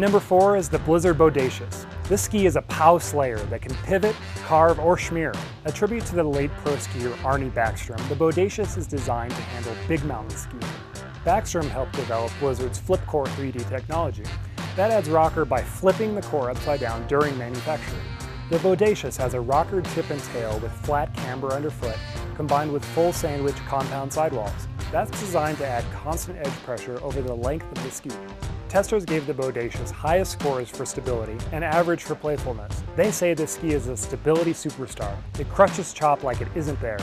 number 4 is the Blizzard Bodacious. This ski is a POW slayer that can pivot, carve, or schmear. A tribute to the late pro skier Arnie Backstrom, the Bodacious is designed to handle big mountain skiing. Backstrom helped develop Blizzard's FlipCore 3D technology. That adds rocker by flipping the core upside down during manufacturing. The Bodacious has a rocker tip and tail with flat camber underfoot, combined with full sandwich compound sidewalls. That's designed to add constant edge pressure over the length of the ski. Testers gave the Bodacious highest scores for stability and average for playfulness. They say this ski is a stability superstar. It crushes chop like it isn't there.